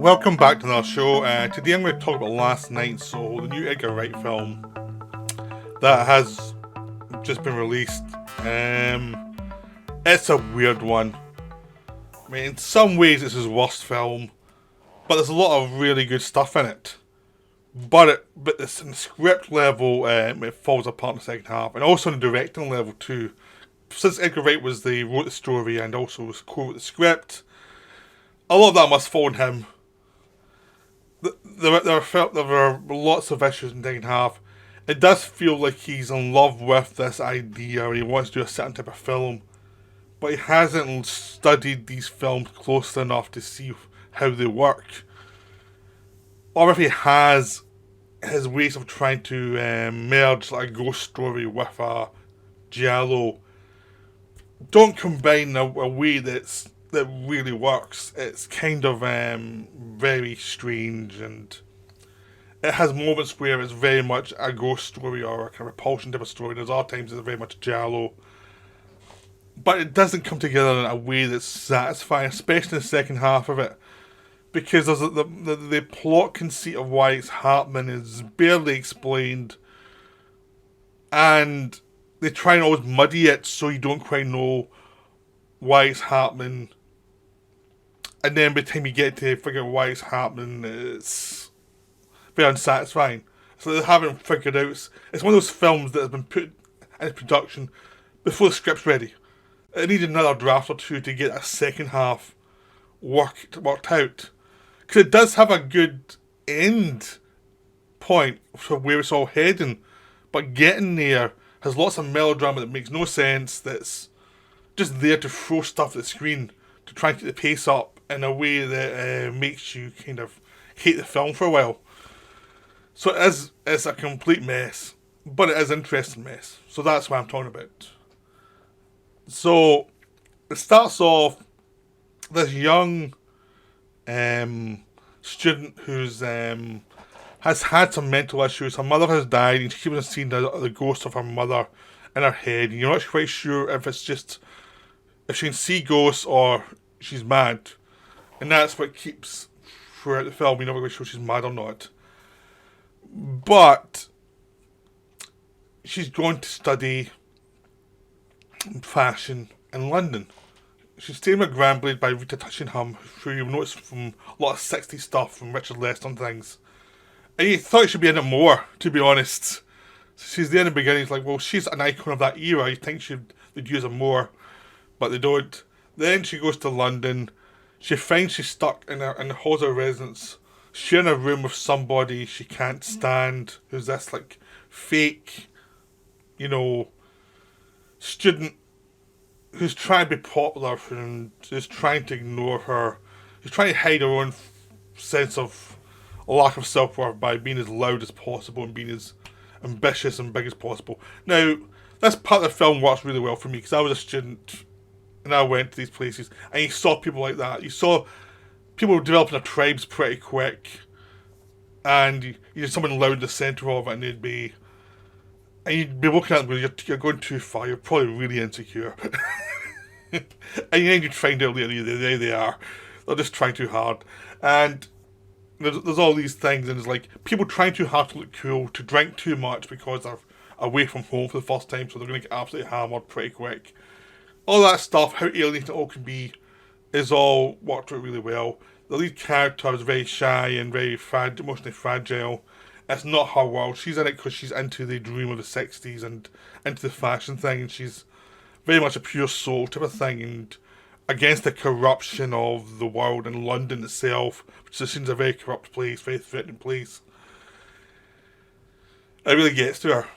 Welcome back to another show. Today I'm going to talk about Last Night in Soho, the new Edgar Wright film that has just been released. It's a weird one. I mean, in some ways it's his worst film, but there's a lot of really good stuff in it. But it's in the script level, it falls apart in the second half, and also in the directing level too. Since Edgar Wright wrote the story and also was co-wrote the script, a lot of that must fall on him. There were lots of issues in the second half. It does feel like he's in love with this idea and he wants to do a certain type of film, but he hasn't studied these films closely enough to see how they work. Or if he has, his ways of trying to merge like a ghost story with a giallo don't combine in a way that really works. It's kind of very strange, and it has moments where it's very much a ghost story or a kind of repulsion type of story. There's other times it's very much giallo, but it doesn't come together in a way that's satisfying, especially in the second half of it, because there's the plot conceit of why it's happening is barely explained, and they try and always muddy it so you don't quite know why it's happening. And then by the time you get to figure out why it's happening, it's very unsatisfying. So they haven't figured out. It's one of those films that has been put into production before the script's ready. It needed another draft or two to get a second half worked out. Because it does have a good end point for where it's all heading, but getting there has lots of melodrama that makes no sense, that's just there to throw stuff at the screen to try and keep the pace up in a way that makes you kind of hate the film for a while. So it's a complete mess, but it is an interesting mess. So that's what I'm talking about. So it starts off this young student who's has had some mental issues. Her mother has died, and she keeps seeing the ghost of her mother in her head. And you're not quite sure if it's just if she can see ghosts or she's mad, and that's what keeps throughout the film. You're not quite sure she's mad or not. But she's going to study fashion in London. She's staying with Grandblade by Rita Tushingham, who you'll notice from a lot of 60s stuff from Richard Lester and things. And you thought she'd be in it more, to be honest. She's there in the beginning, it's like, well, she's an icon of that era. You think they'd use her more, but they don't. Then she goes to London. She finds she's stuck in the halls of residence, sharing a room with somebody she can't stand, who's this, like, fake, student who's trying to be popular and is trying to ignore her. Who's trying to hide her own sense of lack of self-worth by being as loud as possible and being as ambitious and big as possible. Now, this part of the film works really well for me because I was a student and I went to these places and you saw people like that. You saw people developing their tribes pretty quick, and you had someone loud in the centre of it, and you'd be looking at them going, you're going too far, you're probably really insecure. And then you'd find out later, there they are. They're just trying too hard. And there's all these things, and it's like people trying too hard to look cool, to drink too much because they're away from home for the first time, so they're going to get absolutely hammered pretty quick. All that stuff, how alienating it all can be, is all worked out really well. The lead character is very shy and very emotionally fragile. It's not her world. She's in it because she's into the dream of the 60s and into the fashion thing, and she's very much a pure soul type of thing, and against the corruption of the world and London itself, which seems a very corrupt place, very threatening place. It really gets to her,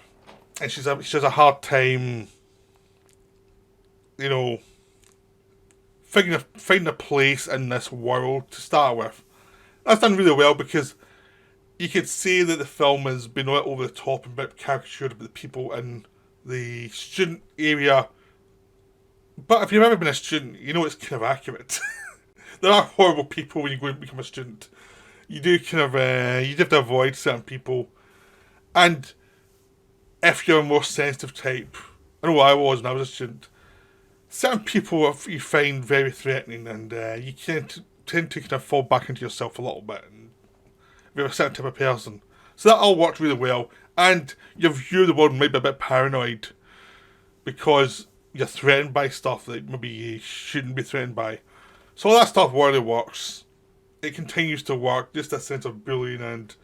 and she has a hard time, finding a place in this world to start with. That's done really well because you could say that the film has been over the top and a bit caricatured about the people in the student area. But if you've ever been a student, you know it's kind of accurate. There are horrible people when you go and become a student. You do kind of, you have to avoid certain people. And if you're a more sensitive type, I know I was when I was a student, certain people you find very threatening, and you can't tend to kind of fall back into yourself a little bit, and you're a certain type of person. So that all worked really well, and your view of the world might be a bit paranoid because you're threatened by stuff that maybe you shouldn't be threatened by. So all that stuff really works. It continues to work, just a sense of bullying and,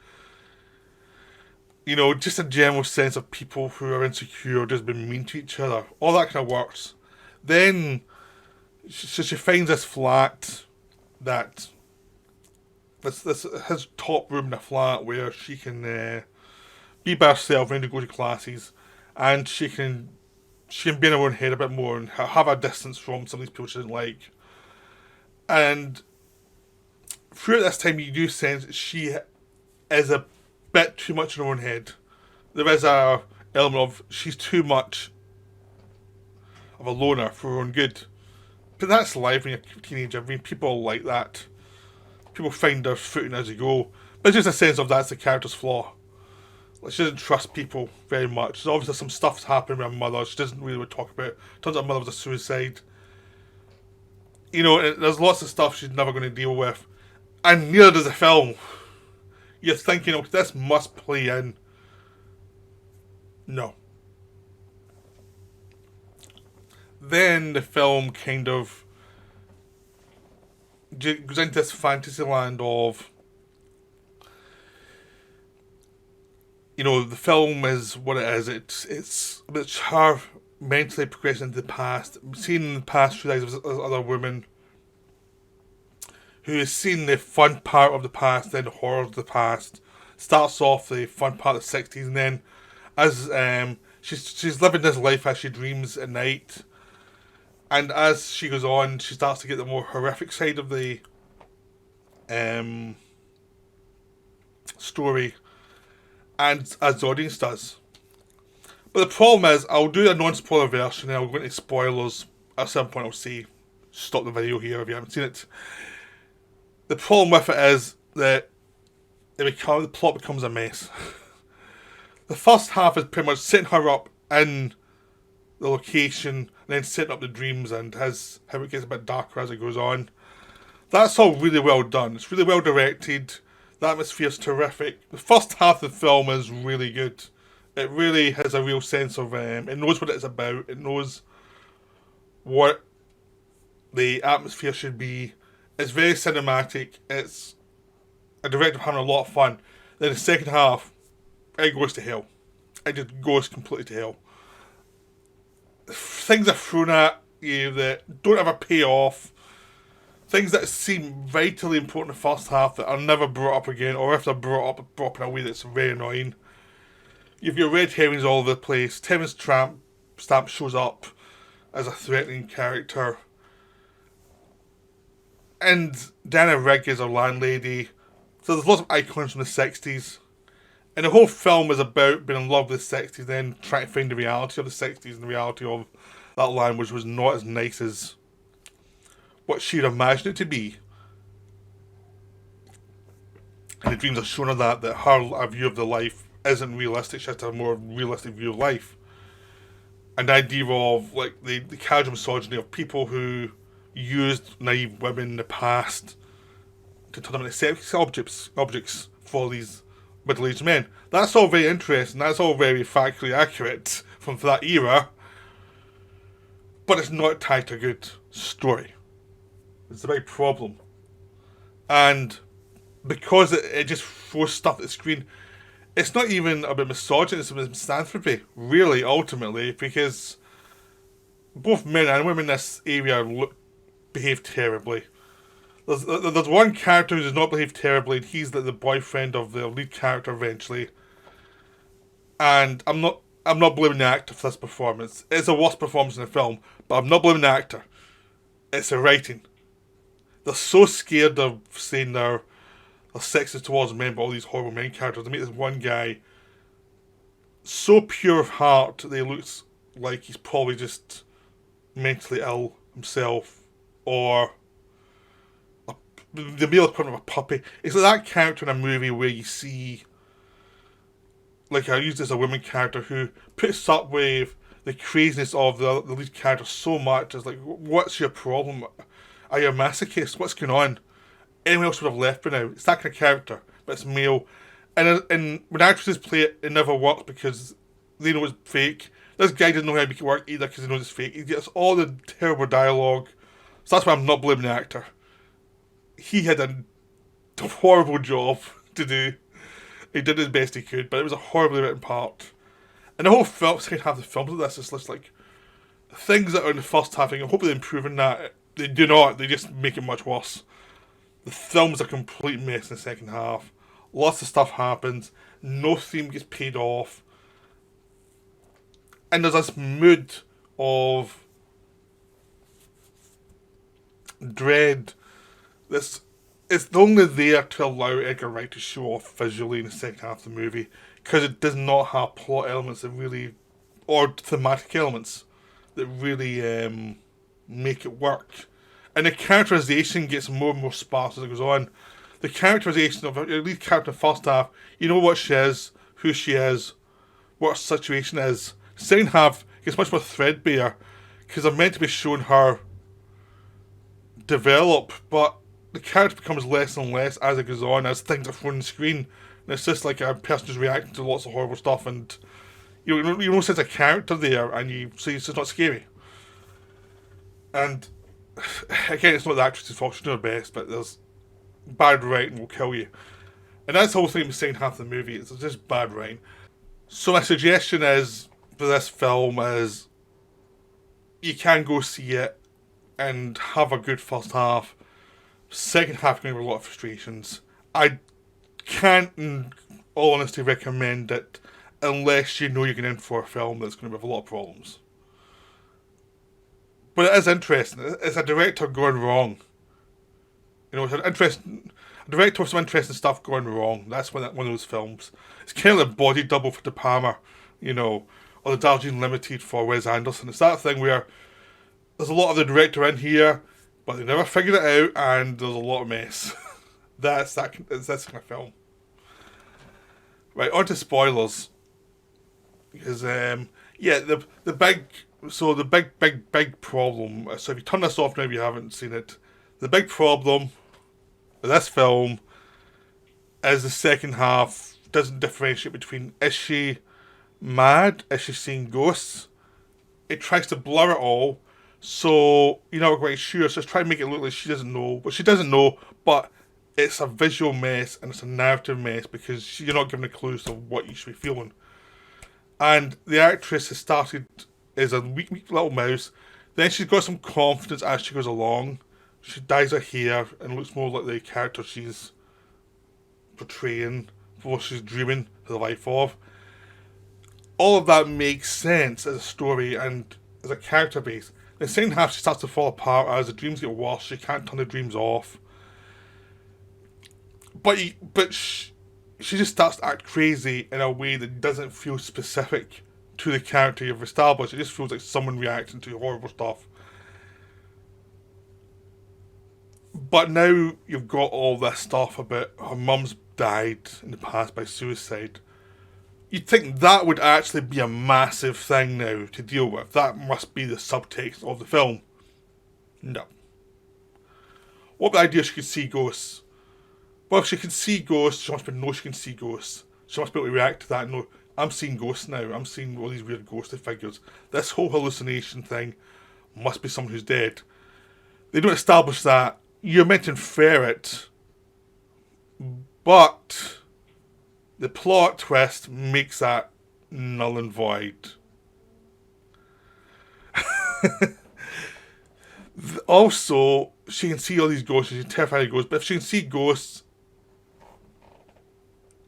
you know, just a general sense of people who are insecure just being mean to each other. All that kind of works. Then, so she finds this flat that this his top room in a flat where she can be by herself and go to classes, and she can be in her own head a bit more and have a distance from some of these people she doesn't like. And throughout this time, you do sense that she is a bit too much in her own head. There is a element of she's too much of a loner for her own good. But that's life when you're a teenager. I mean, people like that. People find their footing as they go. But it's just a sense of that's the character's flaw. Like, she doesn't trust people very much. There's obviously some stuff's happened with her mother. She doesn't really want to talk about it. Turns out her mother was a suicide. You know, there's lots of stuff she's never going to deal with. And neither does the film. You're thinking, okay, this must play in. No. Then the film kind of goes into this fantasy land of, you know, the film is what it is. It's about her mentally progressing into the past, seeing the past through the eyes of other women, who has seen the fun part of the past, then the horror of the past. Starts off the fun part of the 60s, and then as she's living this life as she dreams at night. And as she goes on, she starts to get the more horrific side of the story, and as the audience does. But the problem is, I'll do a non-spoiler version, and I'll go into spoilers. At some point, I'll say, stop the video here if you haven't seen it. The problem with it is that the plot becomes a mess. The first half is pretty much setting her up in the location, and then setting up the dreams and how it gets a bit darker as it goes on. That's all really well done. It's really well directed. The atmosphere's terrific. The first half of the film is really good. It really has a real sense of, it knows what it's about. It knows what the atmosphere should be. It's very cinematic. It's a director having a lot of fun. Then the second half, it goes to hell. It just goes completely to hell. Things are thrown at you that don't ever pay off. Things that seem vitally important in the first half that are never brought up again, or if they're brought up in a way that's very annoying. You've got red herrings all over the place. Terence Stamp shows up as a threatening character. And Diana Rigg is our landlady. So there's lots of icons from the 60s. And the whole film is about being in love with the 60s, then trying to find the reality of the 60s and the reality of that land, which was not as nice as what she'd imagined it to be. And the dreams are showing her that her view of the life isn't realistic. She has to have a more realistic view of life. And the idea of like the casual misogyny of people who used naive women in the past to turn them into sex objects for these middle-aged men. That's all very interesting. That's all very factually accurate from that era. But it's not tied to a good story. It's a big problem. And because it just throws stuff at the screen, it's not even about misogyny, it's about misanthropy, really, ultimately, because both men and women in this area behave terribly. There's one character who does not behave terribly, and he's the boyfriend of the lead character eventually. And I'm not blaming the actor for this performance. It's the worst performance in the film, but I'm not blaming the actor. It's the writing. They're so scared of saying they're sexist towards men, but all these horrible men characters. They make this one guy so pure of heart that he looks like he's probably just mentally ill himself, or the male equivalent of a puppy. It's like that character in a movie where you see, like I used as a woman character who puts up with the craziness of the lead character so much. It's like, what's your problem? Are you a masochist? What's going on? anyone else would have left by now. It's that kind of character, but it's male. And when actresses play it, it never works because they know it's fake. This guy doesn't know how to make it work either because he knows it's fake. He gets all the terrible dialogue. So that's why I'm not blaming the actor. He had a horrible job to do. He did his best he could, but it was a horribly written part. And the whole film, second half of the film, this is just like things that are in the first half. I'm hoping they're improving that. They do not. They just make it much worse. The film's a complete mess in the second half. Lots of stuff happens. No theme gets paid off. And there's this mood of dread. This it's only there to allow Edgar Wright to show off visually in the second half of the movie because it does not have plot elements that really, or thematic elements that really make it work. And the characterization gets more and more sparse as it goes on. The characterization of at least character in the first half, you know what she is, who she is, what her situation is. Second half gets much more threadbare because they're meant to be showing her develop, but the character becomes less and less as it goes on, as things are thrown on the screen. And it's just like a person just reacting to lots of horrible stuff, and you don't sense a character there, and so it's just not scary. And again, it's not the actress's fault, she's doing her best, but there's bad writing will kill you. And that's the whole thing with the second half of the movie, it's just bad writing. So my suggestion is, for this film, is you can go see it and have a good first half. Second half going to have a lot of frustrations. I can't, in all honesty, recommend it unless you know you're going in for a film that's going to have a lot of problems. But it is interesting. It's a director going wrong. You know, it's a director with some interesting stuff going wrong. That's one of those films. It's kind of like Body Double for De Palma, you know, or The Darjeeling Limited for Wes Anderson. It's that thing where there's a lot of the director in here, but they never figured it out, and there's a lot of mess. That's that kind of film. Right, on to spoilers. Because the big problem. So if you turn this off now, if you haven't seen it, the big problem with this film is the second half doesn't differentiate between is she mad, is she seeing ghosts. It tries to blur it all. So you're not quite sure, so it's trying to make it look like she doesn't know. But she doesn't know, but it's a visual mess and it's a narrative mess because you're not given the clues of what you should be feeling. And the actress has started as a weak little mouse. Then she's got some confidence as she goes along. She dyes her hair and looks more like the character she's portraying, what she's dreaming the life of. All of that makes sense as a story and as a character base. The second half, she starts to fall apart as the dreams get worse. She can't turn the dreams off. But she just starts to act crazy in a way that doesn't feel specific to the character you've established. It just feels like someone reacting to horrible stuff. But now you've got all this stuff about her mum's died in the past by suicide. You'd think that would actually be a massive thing now to deal with. That must be the subtext of the film. No. What about the idea she could see ghosts? Well, if she can see ghosts, she must know she can see ghosts. She must be able to react to that and know, I'm seeing ghosts now. I'm seeing all these weird ghostly figures. This whole hallucination thing must be someone who's dead. They don't establish that. You're meant to infer it. But the plot twist makes that null and void. Also, she can see all these ghosts. She's terrified of ghosts. But if she can see ghosts,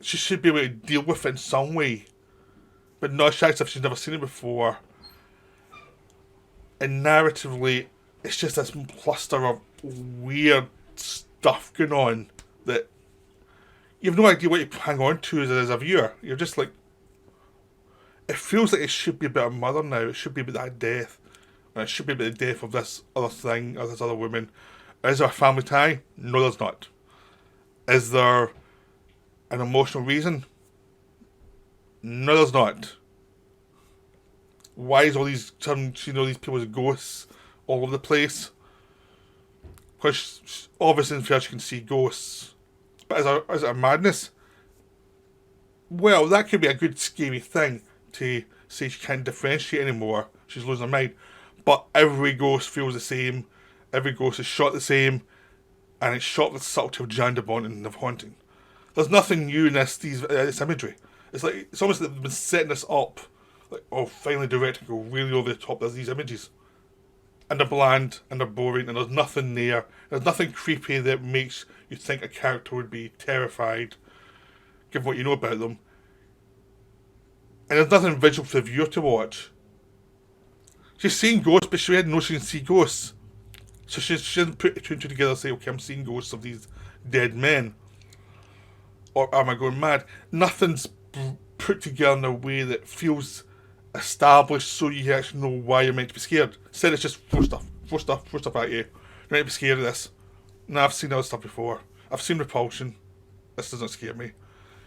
she should be able to deal with it in some way. But not shy if she's never seen it before. And narratively, it's just this cluster of weird stuff going on that you have no idea what you hang on to as a viewer. You're just like, it feels like it should be about a mother now. It should be about that death. And it should be about the death of this other thing, of this other woman. Is there a family tie? No, there's not. Is there an emotional reason? No, there's not. Why is all these people as ghosts all over the place? Because obviously in the film she can see ghosts. But is it a madness? Well, that could be a good scary thing to say she can't differentiate anymore. She's losing her mind. But every ghost feels the same. Every ghost is shot the same. And it's shot with the subtlety of Jan de Bont and of haunting. There's nothing new in this imagery. It's almost like they've been setting this up. Like, oh, finally directing go really over the top. There's these images. And they're bland, and they're boring, and there's nothing there. There's nothing creepy that makes you think a character would be terrified, given what you know about them. And there's nothing visual for the viewer to watch. She's seeing ghosts, but she didn't know she can see ghosts. So she didn't put two and two together and say, okay, I'm seeing ghosts of these dead men. Or am I going mad? Nothing's put together in a way that feels established so you actually know why you're meant to be scared. Instead it's just throw stuff at you. You're meant to be scared of this. Now I've seen other stuff before. I've seen Repulsion. This doesn't scare me.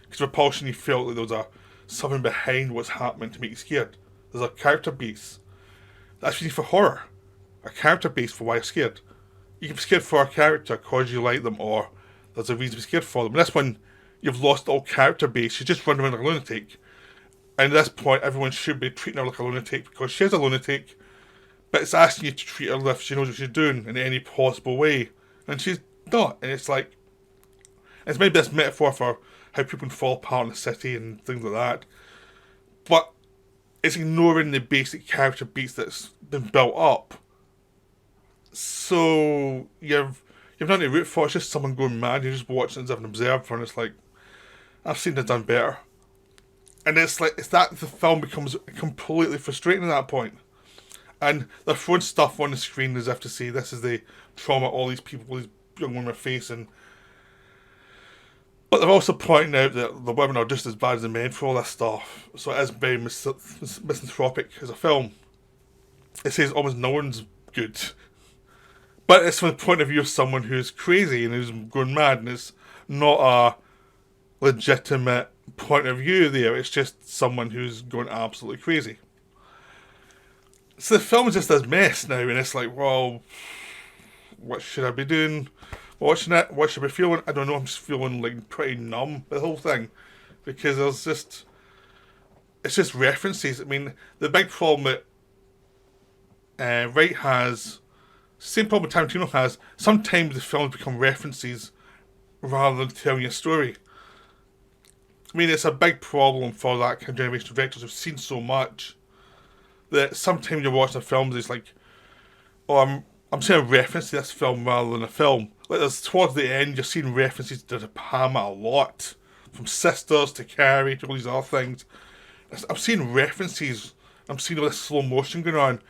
Because Repulsion you felt like there was something behind what's happening to make you scared. There's a character base. That's really for horror. A character base for why you're scared. You can be scared for a character because you like them or there's a reason to be scared for them. And this one, you've lost all character base. She's just running around like a lunatic. And at this point, everyone should be treating her like a lunatic because she's a lunatic. But it's asking you to treat her as if she knows what she's doing in any possible way. And she's not. And it's like... It's maybe this metaphor for how people can fall apart in the city and things like that. But it's ignoring the basic character beats that's been built up. So you've nothing to root for. It's just someone going mad. You're just watching it as an observer, and it's like, I've seen it done better. And it's that the film becomes completely frustrating at that point. And they're throwing stuff on the screen as if to say this is the trauma all these people, these young women are facing. But they're also pointing out that the women are just as bad as the men for all this stuff. So it is very misanthropic as a film. It says almost no one's good. But it's from the point of view of someone who's crazy and who's going mad, and it's not a legitimate point of view there. It's just someone who's going absolutely crazy. So the film is just this mess now, and it's like, well, what should I be doing? Watching it? What should I be feeling? I don't know. I'm just feeling like pretty numb the whole thing, because it's just references. I mean, the big problem that Wright has. Same problem Tarantino has. Sometimes the films become references rather than telling you a story. I mean, it's a big problem for that kind of generation of directors who've seen so much that sometimes you're watching a film and it's like, oh, I'm seeing a reference to this film rather than a film. Like, there's towards the end, you're seeing references to De Palma a lot, from Sisters to Carrie to all these other things. I'm seeing references. I'm seeing all this slow motion going on.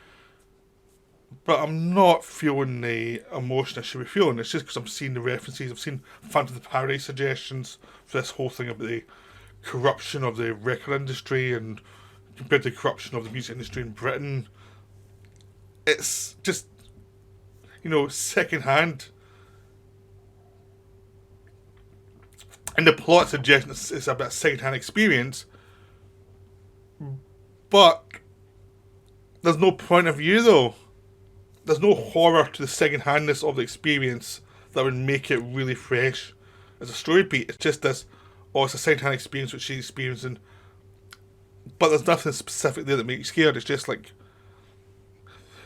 But I'm not feeling the emotion I should be feeling. It's just because I'm seeing the references. I've seen Phantom of the Paradise suggestions for this whole thing about the corruption of the record industry and compared to the corruption of the music industry in Britain. It's just, second-hand. And the plot suggests it's a bit of a second-hand experience. But there's no point of view, though. There's no horror to the second-handness of the experience that would make it really fresh as a story beat. It's just this, it's a second-hand experience which she's experiencing, but there's nothing specific there that makes you scared. It's just like,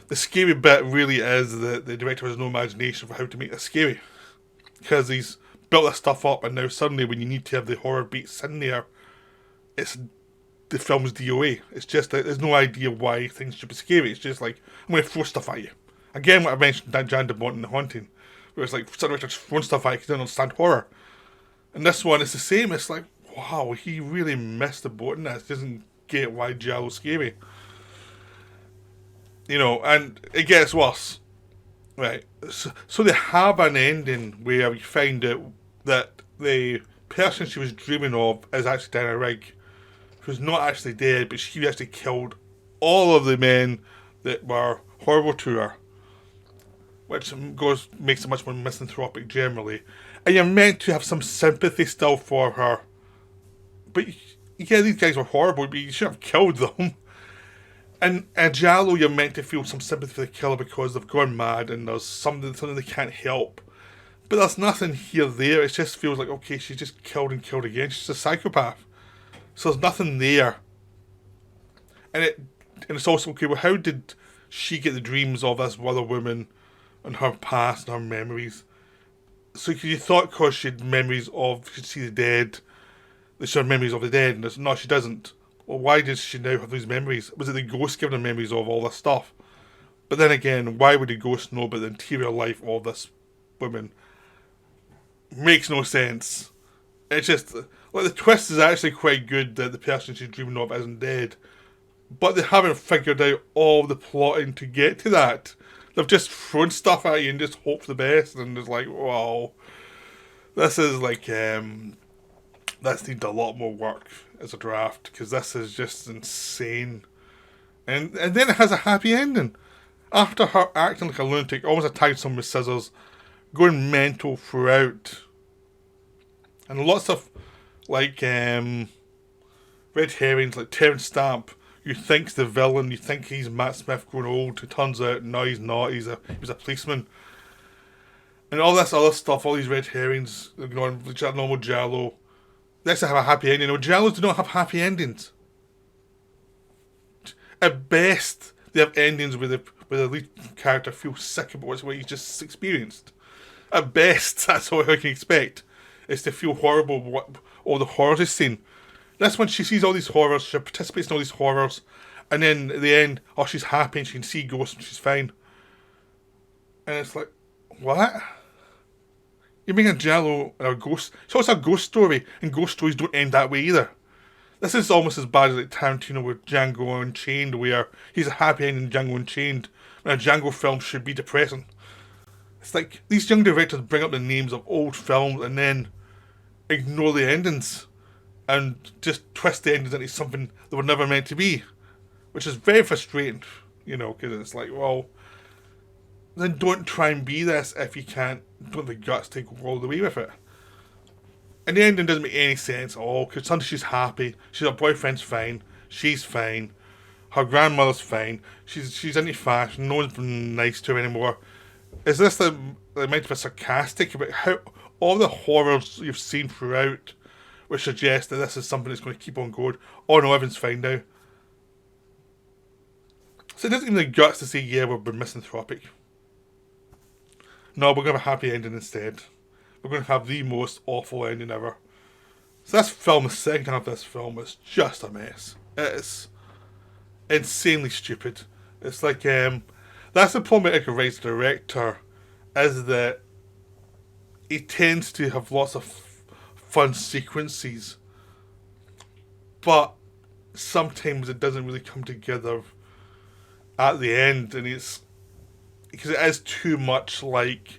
the scary bit really is that the director has no imagination for how to make this scary, because he's built this stuff up, and now suddenly when you need to have the horror beats in there, the film's DOA. It's just that there's no idea why things should be scary. It's just like, I'm going to throw stuff at you. Again, what I mentioned, Jan de Bont and The Haunting, where it's like, some directors throwing stuff at you because they don't understand horror. And this one, it's the same. It's like, wow, he really missed the boat in this. He doesn't get why Giallo's scary. And it gets worse. Right. So they have an ending where we find out that the person she was dreaming of is actually Diana Rigg, who's not actually dead, but she actually killed all of the men that were horrible to her, which makes it much more misanthropic generally. And you're meant to have some sympathy still for her. But yeah, these guys were horrible, but you shouldn't have killed them. in a Giallo, you're meant to feel some sympathy for the killer because they've gone mad and there's something they can't help. But there's nothing here there. It just feels like, okay, she's just killed and killed again. She's a psychopath. So there's nothing there. And it's also, okay, well, how did she get the dreams of this other woman and her past and her memories? So you thought because she had memories of, she could see the dead, that she had memories of the dead, and no, she doesn't. Well, why does she now have these memories? Was it the ghost giving her memories of all this stuff? But then again, why would the ghost know about the interior life of this woman? Makes no sense. It's just, like, the twist is actually quite good that the person she's dreaming of isn't dead. But they haven't figured out all the plotting to get to that. They've just thrown stuff at you and just hope for the best, and it's like, wow. This is like, this needs a lot more work as a draft, because this is just insane. And then it has a happy ending. After her acting like a lunatic, almost attacked someone with scissors, going mental throughout. And lots of, like, red herrings, like Terence Stamp. You think's the villain, you think he's Matt Smith grown old, it turns out, no, he's not, he was a policeman. And all this other stuff, all these red herrings, which are normal Giallo. They actually have a happy ending. No, Giallos do not have happy endings. At best, they have endings where the lead character feels sick about what he just experienced. At best, that's all I can expect, is to feel horrible about what all the horrors he's seen. That's when she sees all these horrors, she participates in all these horrors, and then at the end, oh, she's happy and she can see ghosts and she's fine. And it's like, what? You're making a Giallo and a ghost. So it's a ghost story, and ghost stories don't end that way either. This is almost as bad as like Tarantino with Django Unchained, where he's a happy ending in Django Unchained, when a Django film should be depressing. It's like these young directors bring up the names of old films and then ignore the endings and just twist the endings into something they were never meant to be, which is very frustrating, because it's like, well, then don't try and be this if you can't, don't have the guts to go all the way with it. And the ending doesn't make any sense at all, because suddenly she's happy, her boyfriend's fine, she's fine, her grandmother's fine, she's into fashion, no one's been nice to her anymore. Is this meant to be sarcastic about how all the horrors you've seen throughout, which suggest that this is something that's going to keep on going? Oh no, everything's fine now. So it doesn't even have the guts to say, yeah, we've been misanthropic. No, we're going to have a happy ending instead. We're going to have the most awful ending ever. So this film, the second half of this film, is just a mess. It's insanely stupid. It's like, that's the problem with Edgar Wright's director, is that he tends to have lots of fun sequences, but sometimes it doesn't really come together at the end, and it's because it is too much like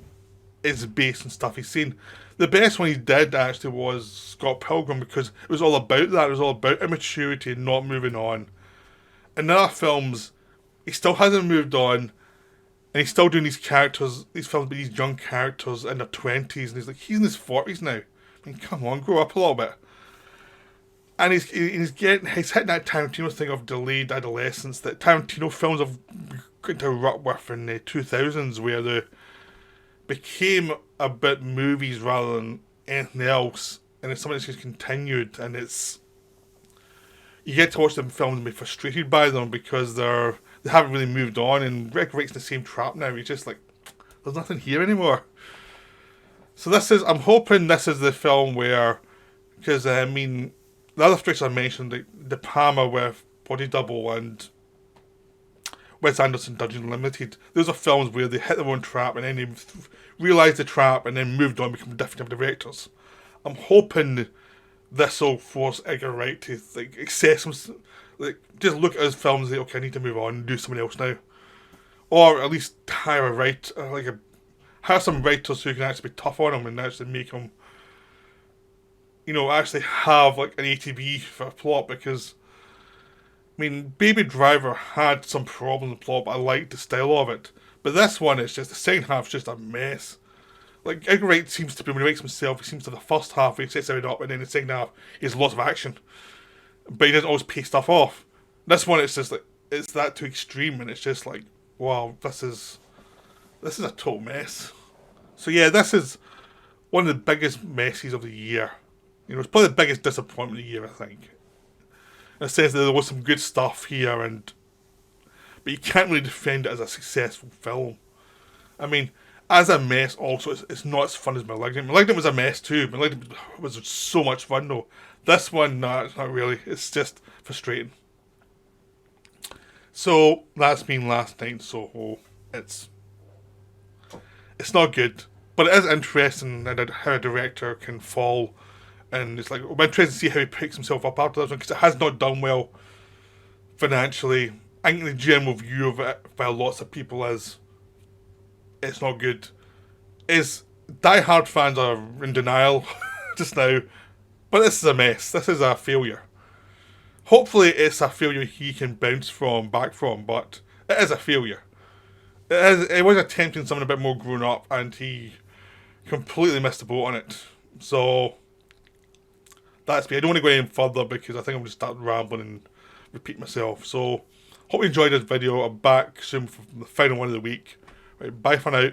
it's based on stuff he's seen. The best one he did actually was Scott Pilgrim, because it was all about that. It was all about immaturity and not moving on. In other films, he still hasn't moved on, and he's still doing these films with these young characters in their 20s, and he's in his 40s now. I mean, come on, grow up a little bit. And he's hitting that Tarantino thing of delayed adolescence that Tarantino films have got into a rut with in the 2000s, where they became a bit movies rather than anything else, and it's something that's just continued, and you get to watch them films and be frustrated by them because they haven't really moved on, and Rick Wright's in the same trap now. He's just like, there's nothing here anymore. So I'm hoping this is the film where, because the other flicks I mentioned, like De Palma with Body Double and Wes Anderson Dungeon Unlimited, those are films where they hit their own trap and then they realised the trap and then moved on and become different directors. I'm hoping this will force Edgar Wright to accept some, just look at his films and say, okay, I need to move on and do something else now. Or at least hire some writers who can actually be tough on him and actually make him, actually have an A to B for a plot, because Baby Driver had some problems in the plot, but I liked the style of it. But this one, the second half's just a mess. Edgar Wright seems to be, when he writes himself, he seems to have the first half where he sets everything up, and then the second half, he has lots of action. But he doesn't always pay stuff off. This one, it's just it's that to extreme, and it's just like, wow, this is a total mess. So yeah, this is one of the biggest messes of the year. You know, it's probably the biggest disappointment of the year, I think. In the sense that there was some good stuff here, but you can't really defend it as a successful film. I mean, as a mess, also, it's not as fun as *Malignant*. *Malignant* was a mess too. *Malignant* was so much fun though. This one, nah, it's not really. It's just frustrating. So that's been Last Night in Soho. It's it's not good, but it is interesting how a director can fall, and it's like I'm interested to see how he picks himself up after this one because it has not done well financially. I think the general view of it by lots of people is it's not good. Is Die Hard fans are in denial just now, but this is a mess. This is a failure. Hopefully, it's a failure he can bounce back from, but it is a failure. It was attempting something a bit more grown up, and he completely missed the boat on it. So that's me. I don't want to go any further because I think I'm going to start rambling and repeat myself. So hope you enjoyed this video. I'm back soon for the final one of the week. Right, bye for now.